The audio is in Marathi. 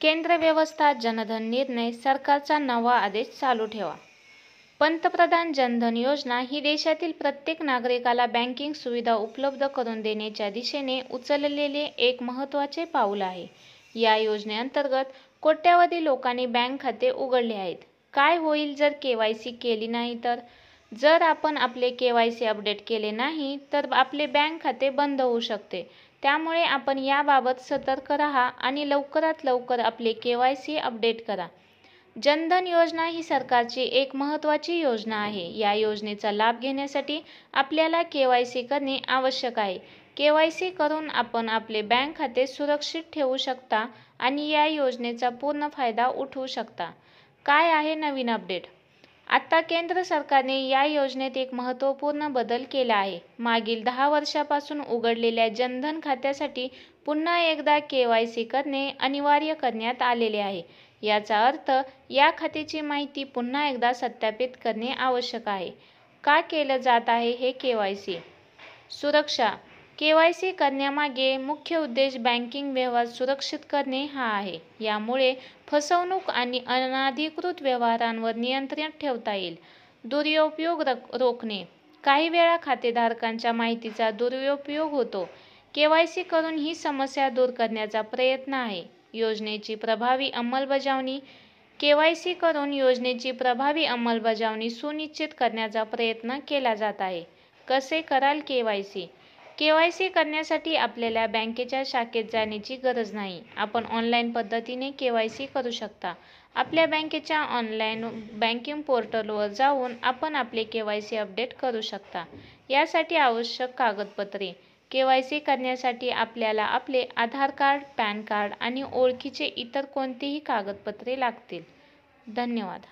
केंद्र व्यवस्था जनधन निर्णय सरकारचा नवा आदेश चालू ठेवा. पंतप्रधान जनधन योजना ही देशातील प्रत्येक नागरिकाला बँकिंग सुविधा उपलब्ध करून देण्याच्या दिशेने उचललेले एक महत्त्वाचे पाऊल आहे. या योजनेअंतर्गत कोट्यावधी लोकांनी बँक खाते उघडले आहेत. काय होईल जर केवायसी केली नाही तर? जर आपण आपले केवायसी अपडेट केले नाही तर आपले बँक खाते बंद होऊ शकते. त्यामुळे आपण याबाबत सतर्क राहा आणि लवकरात लवकर आपले केवायसी अपडेट करा. जनधन योजना ही सरकारची एक महत्त्वाची योजना आहे. या योजनेचा लाभ घेण्यासाठी आपल्याला केवायसी करणे आवश्यक आहे. केवायसी करून आपण आपले बँक खाते सुरक्षित ठेवू शकता आणि या योजनेचा पूर्ण फायदा उठवू शकता. काय आहे नवीन अपडेट? आता केंद्र सरकारने या योजनेत एक महत्त्वपूर्ण बदल केला आहे. मागील 10 वर्षांपासून उघडलेल्या जनधन खात्यासाठी पुन्हा एकदा केवायसी करणे अनिवार्य करण्यात आलेले आहे. याचा अर्थ या खात्याची माहिती पुन्हा एकदा सत्यापित करणे आवश्यक आहे. का केलं जात आहे हे केवायसी? सुरक्षा. केवायसी करण्यामागे मुख्य उद्देश बँकिंग व्यवहार सुरक्षित करणे हा आहे. यामुळे फसवणूक आणि अनधिकृत व्यवहारांवर नियंत्रण ठेवता येईल. दुरुपयोग रोखणे. काही वेळा खातेधारकांच्या माहितीचा दुरुपयोग होतो. केवायसी करून ही समस्या दूर करण्याचा प्रयत्न आहे. योजनेची प्रभावी अंमलबजावणी. केवायसी करून योजनेची प्रभावी अंमलबजावणी सुनिश्चित करण्याचा प्रयत्न केला जात आहे. कसे कराल केवायसी? केवायसी करण्यासाठी आपल्याला बँकेच्या शाखेत जाण्याची गरज नाही. आपण ऑनलाईन पद्धतीने केवायसी करू शकता. आपल्या बँकेच्या ऑनलाईन बँकिंग पोर्टलवर जाऊन आपण आपले केवायसी अपडेट करू शकता. यासाठी आवश्यक कागदपत्रे. केवायसी करण्यासाठी आपल्याला आपले आधार कार्ड, पॅन कार्ड आणि ओळखीचे इतर कोणतेही कागदपत्रे लागतील. धन्यवाद.